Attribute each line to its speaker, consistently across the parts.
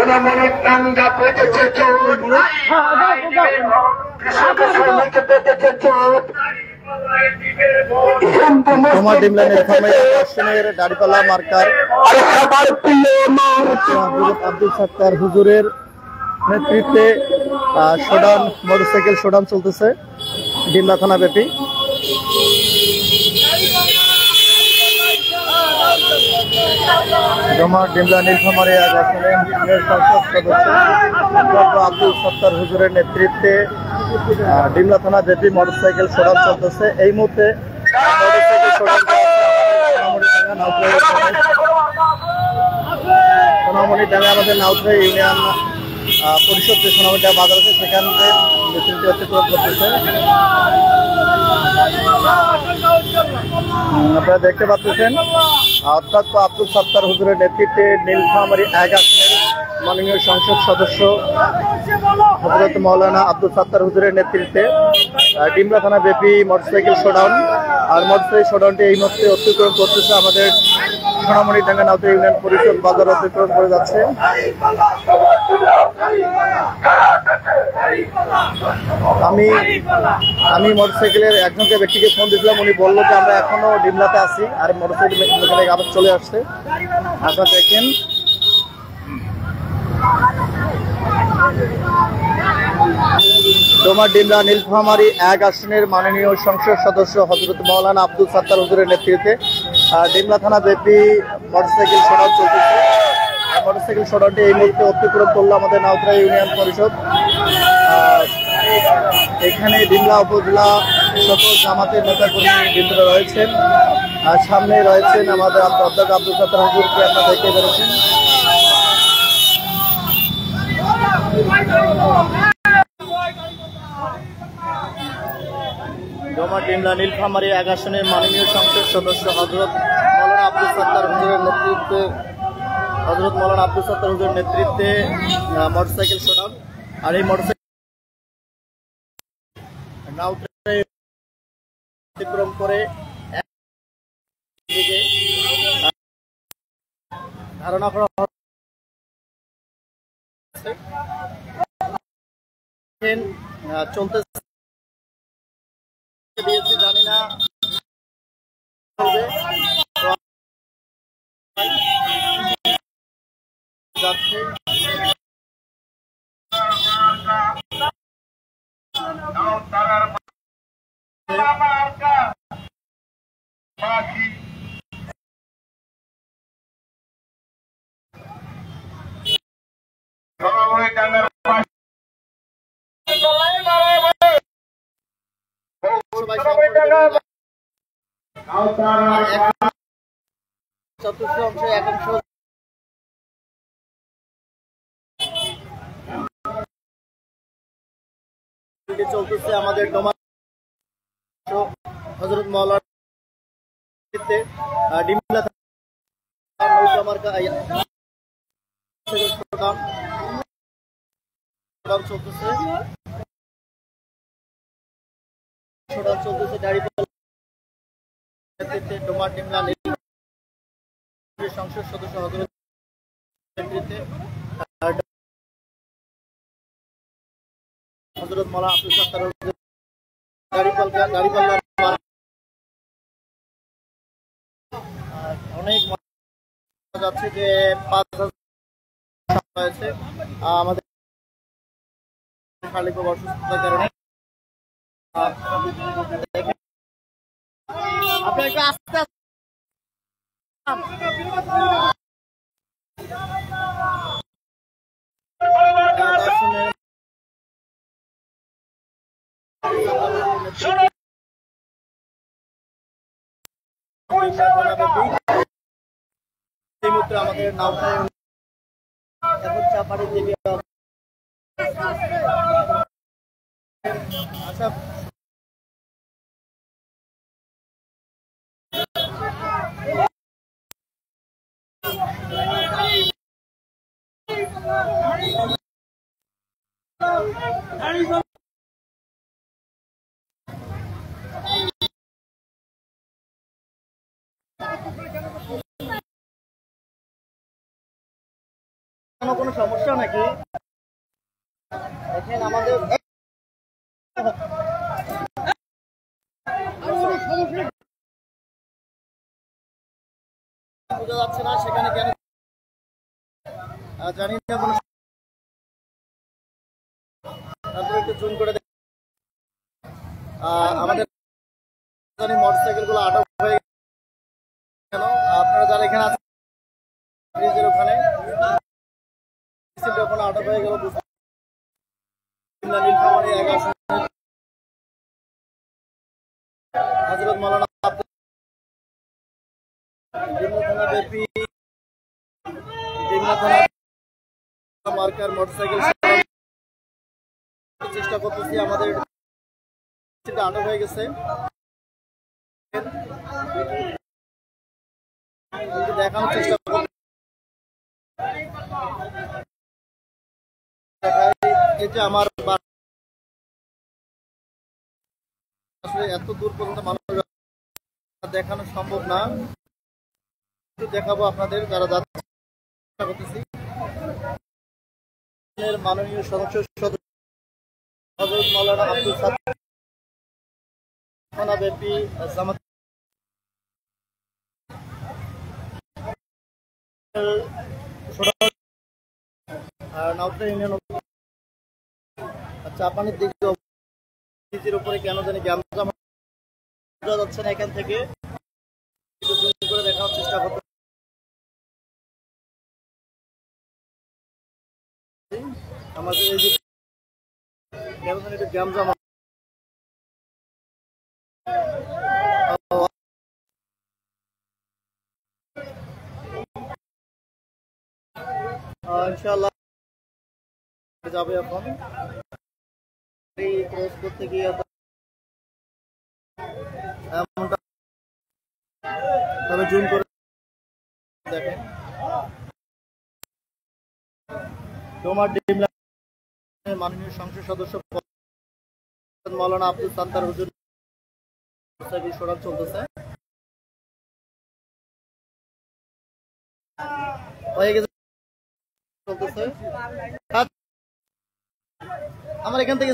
Speaker 1: সোনামণি টাঙ্গা পেতেছে চোট, কৃষক শ্রমিক পেতেছে চোট।
Speaker 2: তোমার ডিমলাইনের আসনের দাড়িপাল্লা মার্কার আব্দুল সত্তার হুজুরের নেতৃত্বে শোডাউন মোটরসাইকেল শোডাউন চলতেছে ডিমলা থানা ব্যাপী। জমা ডিমলা নীলফামারী এক আসনের সংসদ সদস্য আব্দুল সত্তার হুজুরের নেতৃত্বে ডিমলা থানা ব্যাপী মোটরসাইকেল শোডাউন চলতেছে। এই মুহূর্তে মোটরসাইকেল সোনামণিডাঙ্গা আমাদের নাউথরা ইউনিয়ন পরিষদ যে সোনামণিডাঙ্গা বাজার আছে সেখান থেকে মিছিলটি অতিক্রম করতেছে। আপনারা দেখতে পাচ্ছেন অধ্যক্ষ আব্দুল সত্তার হুজুরের নেতৃত্বে নীলফামারী এক আসনের মাননীয় সংসদ সদস্য হযরত মাওলানা আব্দুল সত্তার হুজুরের নেতৃত্বে ডিমলা থানা ব্যাপী মোটরসাইকেল শোডাউন। আর মোটরসাইকেল শোডাউনটি এই মুহূর্তে অতিক্রম করতেছে আমাদের সোনামণিডাঙ্গা নাউথরা ইউনিয়ন পরিষদ বাজার অতিক্রম করে যাচ্ছে। আমি মোটরসাইকেলের একজনকে ব্যক্তিকে ফোন দিয়েছিলাম, উনি বললো যে আমরা এখনো ডিমলাতে আছি আর মোটরসাইকেল আবার চলে আসছে। আপনারা দেখেন তোমার ডিমলা নীলফামারী এক আসনের মাননীয় সংসদ সদস্য হযরত মাওলানা আব্দুল সত্তার হুজুরের নেতৃত্বে ডিমলা থানা ব্যাপী মোটরসাইকেল শোডাউন চলতেছে। মোটরসাইকেল শোডাউনটি এই মুহূর্তে অতিক্রম করলো আমাদের নাউথরা ইউনিয়ন পরিষদ। এখানে ডিমলা উপজেলা সকল জামাতের নেতাকর্মী বৃন্দরা রয়েছেন, আর সামনে রয়েছেন আমাদের অধ্যক্ষ আব্দুল সত্তার হুজুরকে আপনারা দেখতে পেরেছেন। জমা ডিমলা নীলফামারী এক আসনের মাননীয় সংসদ সদস্য হযরত মাওলানা আব্দুল সত্তার হুজুরের নেতৃত্বে মোটরসাইকেল শোডাউন। আর এই মোটরসাইকেল অতিক্রম করে ধারণা করা চলতে দিয়েছি, জানি না যাচ্ছে। চতুর্থ অংশ একাংশ চলতেছে আমাদের হযরত মাওলানা ডিমলা চলতেছে ডোমার ডিমলা সংসদ সদস্য হযরত নেতৃত্বে হযরত মাওলানা আব্দুল সত্তার দাড়িপাল্লা অনেক যাচ্ছে যে ৫,০০০ হয়েছে আমাদের শারীরিক অসুস্থতার কারণে। আপনার একটু আস্তে আস্তে আমাদের নাউথরা এখন চাপাড়ি থেকে আচ্ছা এখনো কোনো সমস্যা নাকি? দেখেন আমাদের বোঝা যাচ্ছে না সেখানে কেন জানি না কোনো। তারপরে একটু জুম করে আমাদের মোটরসাইকেল গুলো আটক হয়ে কেন আপনারা যারা এখানে আছেন ব্রিজের ওখানে আটক হয়ে গেল নীলফামারী ১ আসন হযরত মাওলানা থানাব্যাপী মার্কার মোটরসাইকেল চেষ্টা করতেছি, আমাদের আটক হয়ে গেছে। দেখানোর চেষ্টা করছি এই যে আমার আসলে এত দূর পর্যন্ত মানুষ দেখানো সম্ভব না, দেখাবো আপনাদের যারা যাচ্ছে চেষ্টা করতেছি। মাননীয় সংসদ সদস্য হযরত মাওলানা আব্দুল সাত্তার থানাব্যাপী জামাত নাউতা ইউনিয়ন চাপানির দিকের উপরে কেন জানি বোঝা যাচ্ছে না এখান থেকে, করে দেখানোর চেষ্টা করতে আমাদের এই যে কেন জানি একটু গ্যামজাম ইনশাআল্লাহ যাবে এখন ক্রস করতে গিয়ে তবে জুম করে দেখেন তোমার মাননীয় সংসদ সদস্য মাওলানা আব্দুল সাত্তার হুজুর সরাব চলতেছে হয়ে গেছে চলতেছে আমার এখান থেকে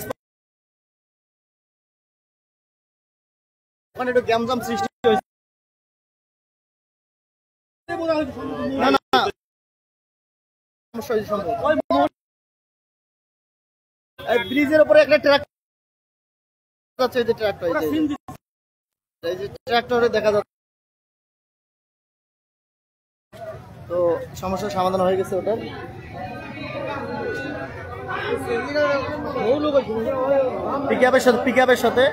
Speaker 2: ওখানে একটু গ্যামজাম সৃষ্টি হয়েছে। না না সমস্যা হয়েছে সম্ভব ব্রিজের উপরে একটা ট্রাক যাচ্ছে, এই যে ট্রাক্টর এই যে ট্রাক্টরে দেখা যাচ্ছে, তো সমস্যার সমাধান হয়ে গেছে ওটা। পিকআপের সাথে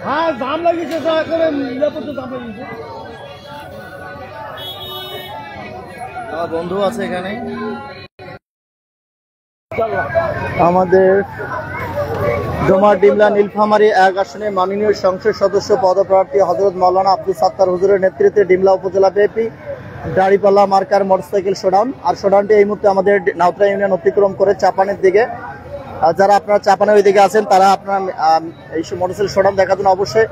Speaker 2: হ্যাঁ দাম লাগিয়েছে, আমার বন্ধু আছে এখানে। আমাদের ডোমারডিমলা নীলফামারী ১ আসনে মাননীয় সংসদ সদস্য পদপ্রার্থী হযরত মাওলানা আব্দুল সাত্তার হুজুরের নেতৃত্বে ডিমলা উপজেলা ব্যাপী দাড়িপাল্লা মার্কার মোটরসাইকেল শোডাউন। আর শোডাউনটি এই মুহূর্তে আমাদের নাউতা ইউনিয়ন অতিক্রম করে চাপানের দিকে। যারা আপনারা চাপানের ওই দিকে আছেন তারা আপনারা এই মোটরসাইকেল শোডাউন দেখার জন্য অবশ্যই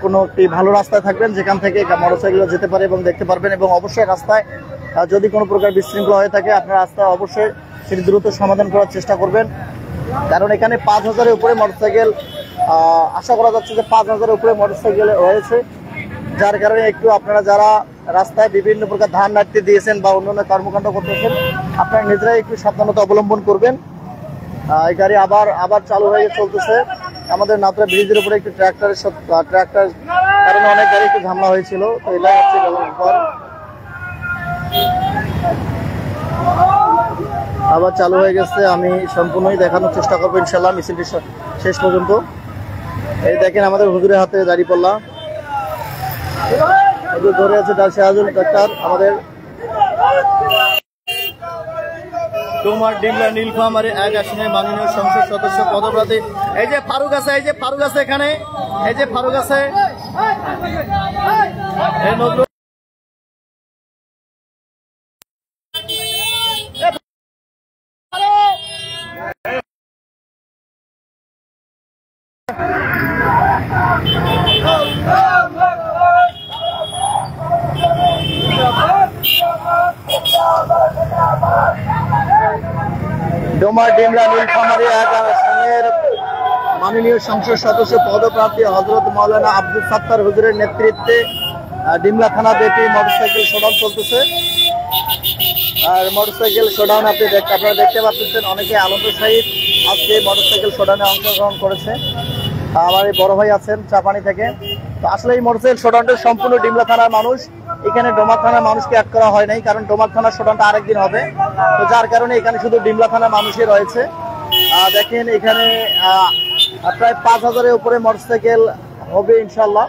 Speaker 2: কোনো একটি ভালো রাস্তায় থাকবেন যেখান থেকে মোটরসাইকেল যেতে পারে এবং দেখতে পারবেন, এবং অবশ্যই রাস্তায় যদি কোনো প্রকার বিশৃঙ্খলা হয়ে থাকে আপনার রাস্তায় অবশ্যই সেটি দ্রুত সমাধান করার চেষ্টা করবেন, কারণ এখানে ৫,০০০-এর উপরে মোটরসাইকেল আশা করা যাচ্ছে যে ৫,০০০-এর উপরে মোটরসাইকেল রয়েছে, যার কারণে একটু আপনারা যারা রাস্তায় বিভিন্ন প্রকার ধান নাড়তে দিয়েছেন বা অন্যান্য কর্মকাণ্ড করতেছেন আপনারা নিজেরাই একটু সাবধানতা অবলম্বন করবেন। এই গাড়ি আবার চালু হয়ে চলতেছে। আমাদের নাউতা ব্রিজের উপরে একটু ট্রাক্টর কারণে অনেক গাড়ি একটু ঝামেলা হয়েছিল, তো এটাই হচ্ছে ব্যাপার। আবার চালু হয়ে গেছে, আমি সম্পূর্ণই দেখানোর চেষ্টা করবো ইনশাল্লাহ মিছিলটি শেষ পর্যন্ত। এই দেখেন আমাদের হুজুরের হাতে দাঁড়িপাল্লা ধরে আছে শাহজুল ডাক্তার, আমাদের ডোমারডিমলা নীলফামারী ১ আসনের মাননীয় সংসদ সদস্য পদপ্রার্থী। এই যে ফারুক আছে, এই যে ফারুক আছে এখানে, এই যে ফারুক আছে, ডোমার ডিমলা নীলফামারী 1 আসনের মাননীয় সংসদ সদস্য পদপ্রার্থী হযরত মাওলানা আব্দুল সাত্তার হুজুরের নেতৃত্বে ডিমলা থানা ব্যাপী মোটরসাইকেল শোডাউন চলতেছে। আর মোটরসাইকেল শোডাউন আপনারা দেখতে পাচ্ছেন, অনেকে আনন্দ সহিত আজকে মোটরসাইকেল শোডাউনে অংশগ্রহণ করেছে। আমার এই বড় ভাই আছেন চাপানি থেকে। তো আসলে এই মোটরসাইকেল শোডাউনটা সম্পূর্ণ ডিমলা থানার মানুষ, এখানে ডোমার থানার মানুষকে অ্যাড করা হয় নাই, কারণ ডোমার থানার শোডাউনটা আরেকদিন হবে। তো যার কারণে এখানে শুধু ডিমলা থানার মানুষই রয়েছে। দেখেন এখানে প্রায় 5000-এর উপরে মোটরসাইকেল হবে ইনশাল্লাহ,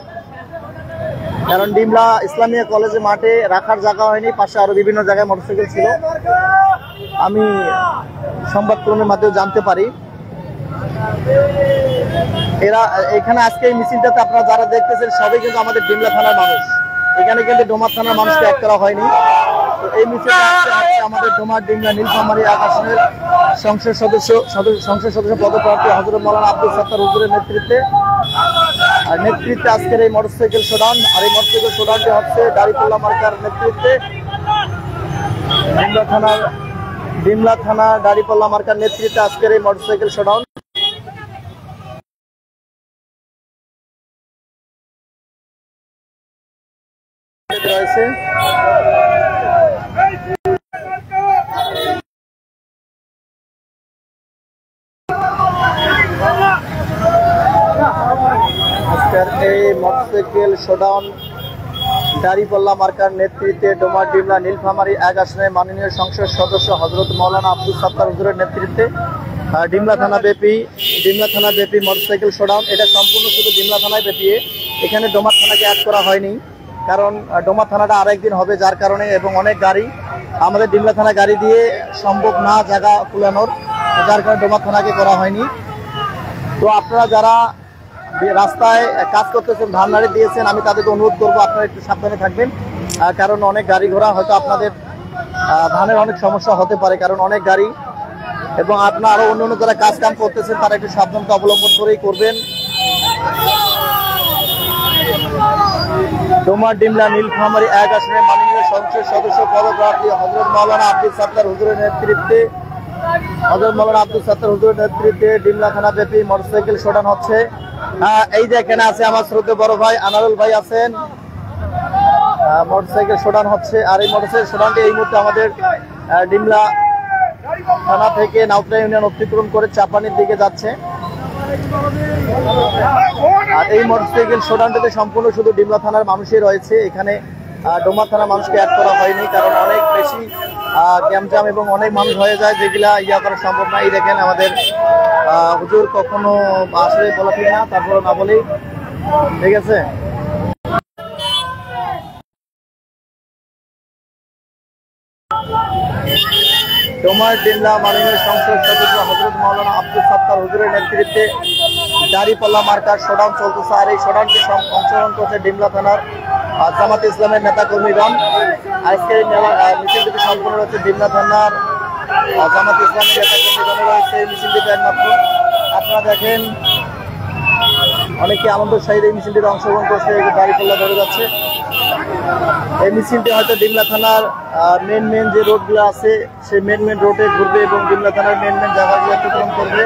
Speaker 2: কারণ ডিমলা ইসলামিয়া কলেজে মাঠে রাখার জায়গা হয়নি, পাশে আরো বিভিন্ন জায়গায় মোটরসাইকেল ছিল। আমি সংবাদকর্মীর মাধ্যমে জানতে পারি এরা এখানে আজকে এই মিছিলটাতে আপনারা যারা দেখতেছেন সবাই কিন্তু আমাদের ডিমলা থানার মানুষ, এখানে কিন্তু ডোমার থানার মানুষকে অ্যাড করা হয়নি। তো এই মিছিলটা আমাদের ডোমার ডিমলা নীলফামারী 1 আসনের সংসদ সদস্য পদপ্রার্থী হযরত মাওলানা আব্দুল সাত্তার হুজুরের নেতৃত্বে আজকের এই মোটরসাইকেল শোডাউন। আর এই মোটরসাইকেল শোডাউনটি হচ্ছে দাড়িপাল্লা মার্কার নেতৃত্বে ডিমলা থানা দাড়িপাল্লা মার্কার নেতৃত্বে আজকের এই মোটরসাইকেল শোডাউন রয়েছে। আজকের এই মোটরসাইকেল শোডাউন দাড়িপাল্লা মার্কার নেতৃত্বে ডোমার ডিমলা নীলফামারী 1 আসনের মাননীয় সংসদ সদস্য হযরত মাওলানা আব্দুল সাত্তার হুজুরের নেতৃত্বে ডিমলা থানা ব্যাপী মোটরসাইকেল শোডাউন। এটা সম্পূর্ণ শুধু ডিমলা থানায় ব্যাপী, এখানে ডোমার থানাকে অ্যাড করা হয়নি, কারণ ডোমার থানাটা আরেকদিন হবে, যার কারণে এবং অনেক গাড়ি আমাদের ডিমলা থানা গাড়ি দিয়ে সম্ভব না জায়গা কুলানোর, যার কারণে ডোমার থানাকে করা হয়নি। তো আপনারা যারা রাস্তায় কাজ করতেছেন, ধান নাড়ি দিয়েছেন, আমি তাদেরকে অনুরোধ করবো আপনারা একটু সাবধানে থাকবেন, কারণ অনেক গাড়ি ঘোড়া হয়তো আপনাদের ধানের অনেক সমস্যা হতে পারে, কারণ অনেক গাড়ি, এবং আপনারা আরো অন্য যারা কাজ কাম করতেছেন তারা একটু সাবধানতা অবলম্বন করেই করবেন। ডোমার ডিমলা নীলফামারী 1 আসনের মাননীয় সংসদ সদস্য পদপ্রার্থী হযরত মাওলানা আব্দুল সাত্তার হুজুরের নেতৃত্বে ডিমলা থানা ব্যাপী মোটরসাইকেল শোডাউন হচ্ছে। এই যে এখানে আছে আমার শ্রদ্ধেয় বড় ভাই আনারুল ভাই আছেন, মোটরসাইকেল শোডাউন হচ্ছে। আর এই মোটরসাইকেল শোডাউনটি এই মুহূর্তে আমাদের ডিমলা থানা থেকে নাউতরা ইউনিয়ন অতিক্রম করে চাপানির দিকে যাচ্ছে। আর এই মোটরসাইকেল শোডাউনটিতে সম্পূর্ণ শুধু ডিমলা থানার মানুষই রয়েছে, এখানে ডোমার থানার মানুষকে অ্যাড করা হয়নি, কারণ অনেক বেশি গ্যামজাম এবং অনেক মানুষ হয়ে যায়, যেগুলা করা সম্ভব না। এই দেখেন আমাদের হুজুর কখনো আসলে বলা ঠিক না, তারপরে না বলেই ঠিক আছে। ডোমার ডিমলা মাননীয় সংসদ সদস্য হযরত মাওলানা আব্দুল সাত্তার হুজুরের নেতৃত্বে দাড়িপাল্লা মার্কার শোডাউন চলতেছে। আর এই শোডাউনটি অংশগ্রহণ করছে ডিমলা থানার জামাত ইসলামের নেতা কর্মীগণ। আজকে মিছিলটিতে সম্পন্ন রয়েছে ডিমলা থানার জামাত ইসলামের নেতা কর্মীগণ রয়েছে এই মিছিলটিতে একমাত্র। আপনারা দেখেন অনেকে আনন্দ সহিত এই মিছিলটিতে অংশগ্রহণ করছে, দাড়িপাল্লা ধরে যাচ্ছে। এই মিছিলটি হয়তো ডিমলা থানার মেন যে রোডগুলো আছে সেই মেন রোডে ঘুরবে এবং ডিমলা থানার মেন জায়গাগুলো অতিক্রম করবে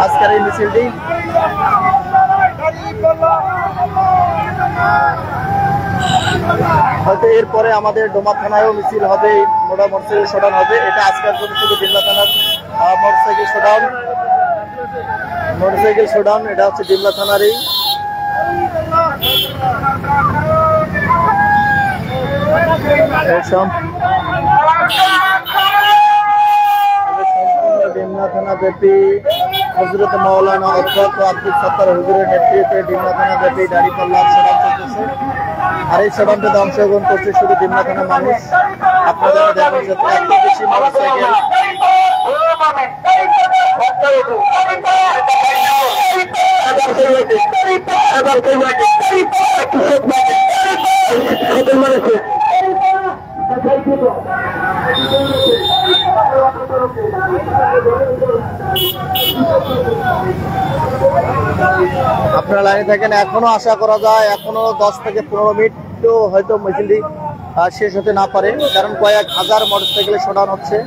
Speaker 2: আজকের এই মিছিলটি। হয়তো এরপরে আমাদের ডোমা থানায়ও মিছিল হবে, মোটরসাইকেল শোডাউন হবে। এটা আজকের জন্য শুধু ডিমলা থানার মোটরসাইকেল শোডাউন, এটা হচ্ছে ডিমলা থানারই। ডিমলা থানা ব্যাপী হযরত মাওলানা অধ্যক্ষ আব্দুল সাত্তার হুজুরের নেতৃত্বে ডিমলা থানা ব্যাপী দাড়িপাল্লা শোডাউন চলতেছে। আর এই শোডাউনটাতে অংশগ্রহণ করছে শুধু ডিমলা থানার মানুষ। আপনারা দেখেন যে এত বেশি মোটরসাইকেল আপনারা লাইনে থাকেন, এখনো আশা করা যায় এখনো 10 থেকে 15 মিনিট হয়তো মিছিলটি শেষ হতে না পারে, কারণ কয়েক হাজার মোটরসাইকেলে শোডাউন হচ্ছে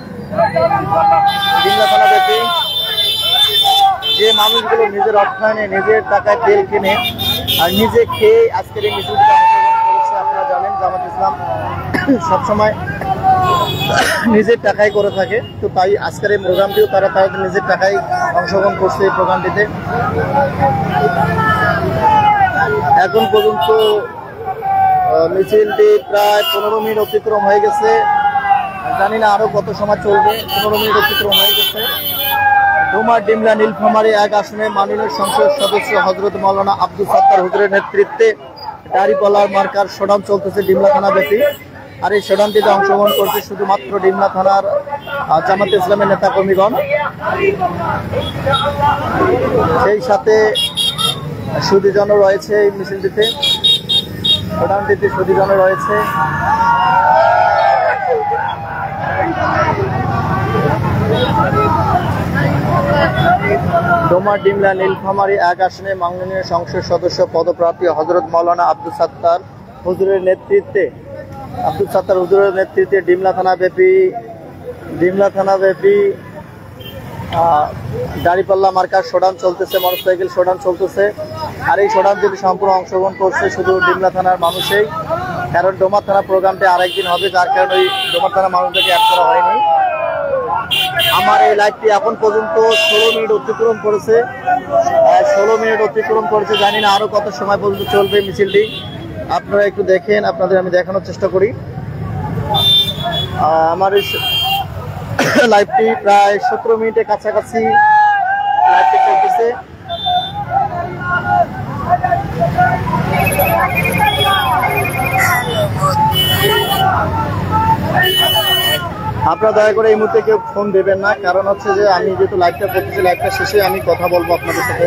Speaker 2: ডিমলা থানা ব্যাপী। যে মানুষগুলো নিজের অর্থায়নে নিজের টাকায় তেল কিনে আর নিজে খেয়ে আজকের এই মিছিলটিতে অংশগ্রহণ করেছে, আপনারা জানেন জামাত ইসলাম সবসময় নিজের টাকায় করে থাকে, তো তাই আজকের এই প্রোগ্রামটিও তারা তাদের নিজের টাকায় অংশগ্রহণ করছে এই প্রোগ্রামটিতে। এখন পর্যন্ত মিছিলটি প্রায় 15 মিনিট অতিক্রম হয়ে গেছে, জানি না আরো কত সময় চলবে। 15 মিনিট অতিক্রম হয়ে গেছে। ডোমার ডিমলা নীলফামারী 1 আসনে মাননীয় সংসদ সদস্য হযরত মাওলানা আব্দুল সাত্তার হুজুরের নেতৃত্বে দাড়িপাল্লার মার্কার শোডাউন চলতেছে ডিমলা থানা ব্যাপী। আর এই শোডাউনটিতে অংশগ্রহণ করছে শুধুমাত্র ডিমলা থানার জামাত ইসলামের নেতা কর্মীগণ, সেই সাথে সুধীজনও রয়েছে এই মিছিলটিতে, শোডাউনটিতে সুধীজনও রয়েছে। ডোমার ডিমলা নীলফামারী 1 আসনে মাননীয় সংসদ সদস্য পদপ্রার্থী হযরত মাওলানা আব্দুল সাত্তার হুজুরের নেতৃত্বে ডিমলা থানা ব্যাপী দাড়িপাল্লা মার্কার শোডাউন চলতেছে, মোটরসাইকেল শোডাউন চলতেছে। আর এই শোডাউন যদি সম্পূর্ণ অংশগ্রহণ করছে শুধু ডিমলা থানার মানুষই, কারণ ডোমার থানা প্রোগ্রামটি আরেকদিন হবে, যার কারণে ওই ডোমার থানার মানুষদেরকে অ্যাড করা হয়নি। আমার এই লাইভটি এখন পর্যন্ত 16 মিনিট অতিক্রম করেছে, 16 মিনিট অতিক্রম করেছে। জানি না আরো কত সময় পর্যন্ত চলবে মিছিলটি, আপনারা একটু দেখেন, আপনাদের আমি দেখানোর চেষ্টা করি। আমার এই লাইভটি প্রায় 17 মিনিটের কাছাকাছি লাইভটি চলতেছে। আপনারা দয়া করে এই মুহূর্তে কেউ ফোন দেবেন না, কারণ হচ্ছে যে আমি যেহেতু লাইভটা করতেছি, লাইভটা শেষে আমি কথা বলবো আপনাদের সাথে।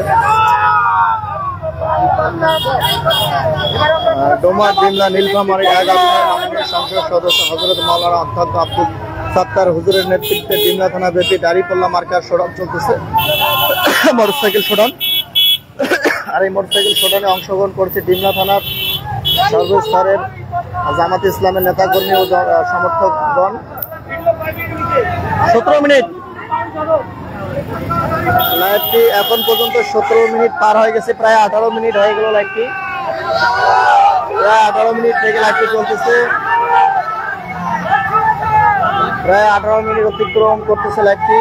Speaker 2: ডোমার ডিমলা নীলফামারী 1 আসনের মাননীয় সংসদ সদস্য হযরত মাওলানা অধ্যক্ষ আব্দুল সাত্তার হুজুরের নেতৃত্বে ডিমলা থানা ব্যাপী দাড়িপাল্লা মার্কার শোডাউন চলতেছে, মোটরসাইকেল শোডাউন। আর এই মোটরসাইকেল শোডাউনে অংশগ্রহণ করছে ডিমলা থানার সর্বস্তরের জামাত ইসলামের নেতাকর্মী ও সমর্থকগণ। 17 মিনিট লাইভটি এখন পর্যন্ত 17 মিনিট পার হয়ে গেছে, প্রায় 18 মিনিট হয়ে গেল লাইভটি, প্রায় 18 মিনিট থেকে লাইভটি চলতেছে, প্রায় 18 মিনিট অতিক্রম করতেছে লাইভটি।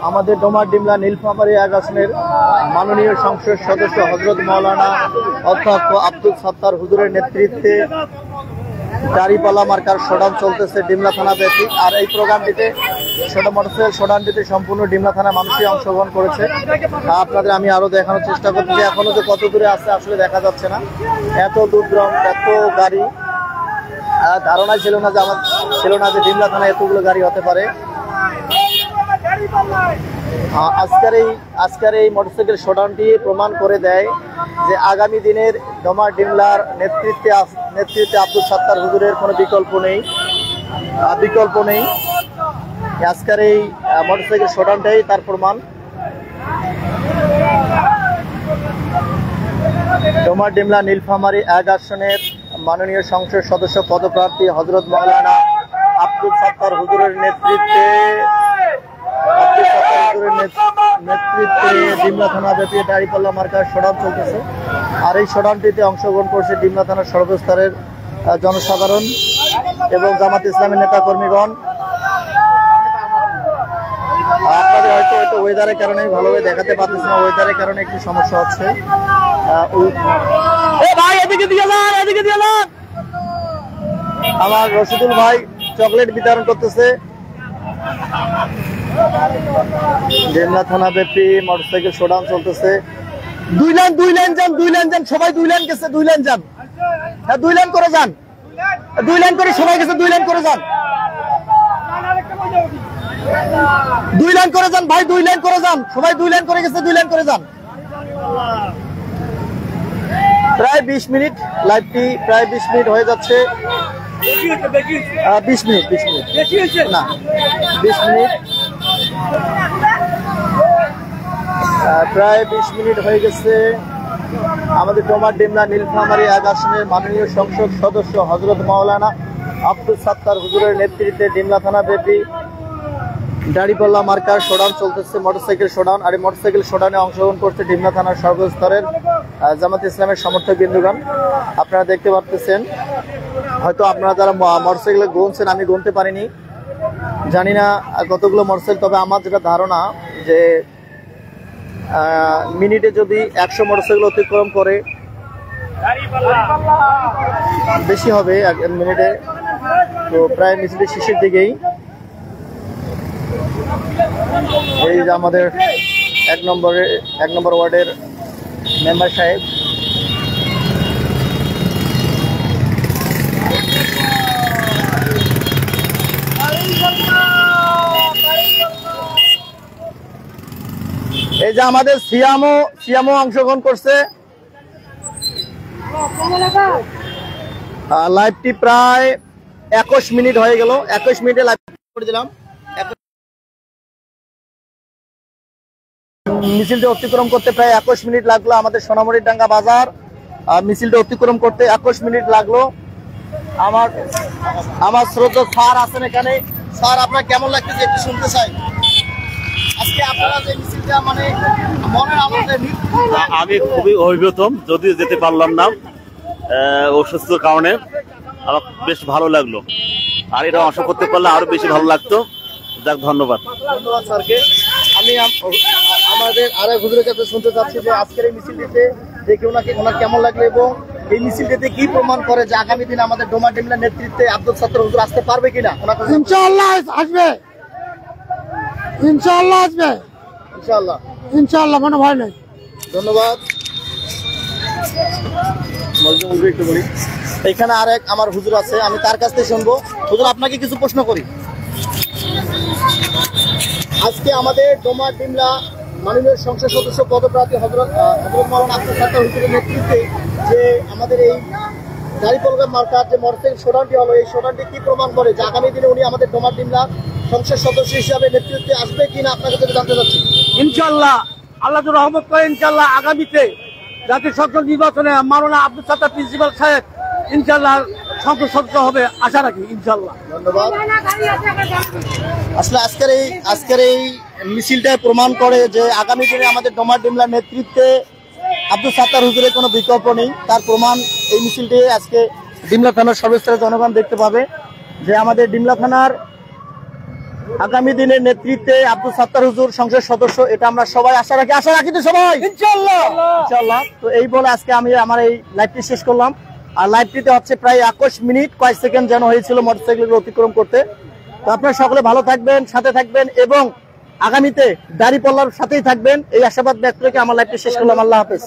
Speaker 2: আমাদের ডোমার ডিমলা নীলফামারী 1 আসনের মাননীয় সংসদ সদস্য হযরত মাওলানা অধ্যক্ষ আব্দুল সাত্তার হুজুরের নেতৃত্বে দাড়িপাল্লা মার্কার শোডাউন চলতেছে ডিমলা থানা ব্যাপী। আর এই প্রোগ্রামটিতে মোটরসাইকেল শোডাউনটিতে সম্পূর্ণ ডিমলা থানার মানুষই অংশগ্রহণ করেছে। আপনাদের আমি আরো দেখানোর চেষ্টা করছি, এখনো যে কত দূরে আছে আসলে দেখা যাচ্ছে না, এত দূর দূরান্ত এত গাড়ি, ধারণাই ছিল না যে ডিমলা থানায় এতগুলো গাড়ি হতে পারে। আজকের এই মোটরসাইকেল শোডাউনটি প্রমাণ করে দেয় যে আগামী দিনের ডোমার ডিমলার নেতৃত্বে আব্দুল সাত্তার হুজুরের কোনো বিকল্প নেই। আজকের এই মোটরসাইকেল শোডাউনটাই তার প্রমাণ। ডোমার ডিমলা নীলফামারী 1 আসনের মাননীয় সংসদ সদস্য পদপ্রার্থী হযরত মাওলানা আব্দুল সাত্তার হুজুরের নেতৃত্বে ডিমলা থানা ব্যাপী দাড়িপাল্লা মার্কার শোডাউন চলতেছে। আর এই শোডাউনটিতে অংশগ্রহণ করছে ডিমলা থানার সর্বস্তরের জনসাধারণ এবং জামাত ইসলামের নেতা কর্মীগণ। আপনাদের হয়তো ওয়েদারের কারণে ভালোভাবে দেখাতে পারতেছি না, ওয়েদারের কারণে একটু সমস্যা হচ্ছে। আমার রশিদুল ভাই চকলেট বিতরণ করতেছে। ডিমলা থানা ব্যাপী মোটরসাইকেল শোডাউন চলতেছে। দুই লাইন যান, সবাই 2 লাইন গেছে, 2 লাইন যান, হ্যাঁ 2 লাইন করে যান, 2 লাইন করে সবাই গেছে, 2 লাইন করে যান, 2 লাইন করে যান ভাই, 2 লাইন করে যান, সবাই 2 লাইন করে গেছে, 2 লাইন করে যান। প্রায় 20 মিনিট লাইভটি প্রায় 20 মিনিট হয়ে যাচ্ছে। 20 মিনিট না 20 মিনিট, প্রায় 20 মিনিট হয়ে গেছে। আমাদের ডোমার ডিমলা নীলফামারী 1 আসনের মাননীয় সংসদ সদস্য হযরত মাওলানা আব্দুল সাত্তার হুজুরের নেতৃত্বে ডিমলা থানা ব্যাপী দাড়িপাল্লা মার্কার শোডাউন চলতেছে, মোটরসাইকেল শোডাউন। আর এই মোটরসাইকেল শোডাউনে অংশগ্রহণ করছে ডিমলা থানার সর্বস্তরের জামাত ইসলামের সমর্থক বিন্দুগণ। আপনারা দেখতে পাচ্ছেন, হয়তো আপনারা যারা মোটরসাইকেলে গুনছেন, আমি গুনতে পারিনি, জানি না কতগুলো মোটরসাইকেল। তবে আমার যেটা ধারণা যে মিনিটে যদি 100 মোটরসাইকেল অতিক্রম করে, বেশি হবে 1 মিনিটে। তো প্রায় মিছিলের শেষের দিকেই এই যে আমাদের 1 নম্বর ওয়ার্ডের মেম্বার সাহেব, এই যে আমাদের সিয়ামও অংশগ্রহণ করছে। লাইভটি প্রায় 21 মিনিট হয়ে গেল, 21 মিনিটে লাইভ করে দিলাম। মিছিলটা অতিক্রম করতে প্রায় 21 মিনিট লাগলো। আমাদের সোনামুড়ির ডাঙ্গা বাজার মিছিলটা অতিক্রম করতে 21 মিনিট লাগলো। আমার শ্রদ্ধা স্যার আছেন এখানে। স্যার, আপনার কেমন লাগতেছে একটু শুনতে চাই। আজকে আপনারা যে মিছিলটা মানে মনের আনন্দে।
Speaker 3: আমি খুবই অভিভূত, যদিও যেতে পারলাম না অসুস্থতার কারণে। আমার বেশ ভালো লাগলো, আর এটা অংশ করতে পারলে আরো বেশি ভালো লাগতো। যাক, ধন্যবাদ
Speaker 2: স্যারকে। আমি আমাদের আরেক হুজুরের কাছে শুনতে চাচ্ছি যে আজকের এই মিছিলটিতে দেখে ওনার কেমন লাগলো, এবং এই মিছিলটিতে কি প্রমাণ করে যে আগামী দিনে আমাদের ডোমা ডিমলার নেতৃত্বে আব্দুল সাত্তার হুজুর আসতে পারবে কিনা।
Speaker 4: ইনশাআল্লাহ আসবে, ইনশাআল্লাহ আসবে, ইনশাআল্লাহ, কোনো ভয় নেই।
Speaker 2: ধন্যবাদ। একটু বলি, এখানে আরেক আমার হুজুর আছে, আমি তার কাছ থেকে শুনবো। হুজুর, আপনাকে কিছু প্রশ্ন করি। আজকে আমাদের ডোমা ডিমলা মাননীয় সংসদ সদস্য পদপ্রার্থী হযরত মাওলানা আব্দুল সাত্তার হুজুরের নেতৃত্বে যে আমাদের এই দাড়িপাল্লা মার্কার যে মোটরসাইকেল শোডাউনটি হলো, এই শোডাউনটি কি প্রমাণ করে যে আগামী দিনে উনি আমাদের ডোমা ডিমলা সংসদ সদস্য হিসাবে নেতৃত্বে আসবে কিনা আপনাকে যদি জানতে চাচ্ছি।
Speaker 4: ইনশাআল্লাহ, আল্লাহ রহমত করে ইনশাআল্লাহ আগামীতে জাতীয় সংসদ নির্বাচনে মাওলানা আব্দুল সাত্তার প্রিন্সিপাল সাহেব ইনশাআল্লাহ সংসদ সদস্য হবে, আশা রাখি ইনশাআল্লাহ।
Speaker 2: ধন্যবাদ। আসলে আজকের এই মিছিলটাই প্রমাণ করে যে আগামী দিনে আমাদের ডোমা ডিমলার নেতৃত্বে আব্দুল সাত্তার হুজুরের কোনো বিকল্প নেই। তার প্রমাণ এই মিছিলটি আজকে ডিমলা থানার সর্বস্তরের জনগণ দেখতে পাবে যে আমাদের ডিমলা থানার আগামী দিনের নেতৃত্বে আব্দুল সাত্তার হুজুর সংসদ সদস্য, এটা আমরা সবাই আশা রাখি তো সবাই ইনশাআল্লাহ। তো এই বলে আজকে আমি আমার এই লাইভটি শেষ করলাম। আর লাইভটিতে হচ্ছে প্রায় 21 মিনিট কয়েক সেকেন্ড যেন হয়েছিল মোটরসাইকেল অতিক্রম করতে। তো আপনারা সকলে ভালো থাকবেন, সাথে থাকবেন, এবং আগামীতে দাড়িপাল্লার সাথেই থাকবেন, এই আশাবাদ ব্যক্ত রেখে আমার লাইভটি শেষ করলাম। আল্লাহ হাফেজ।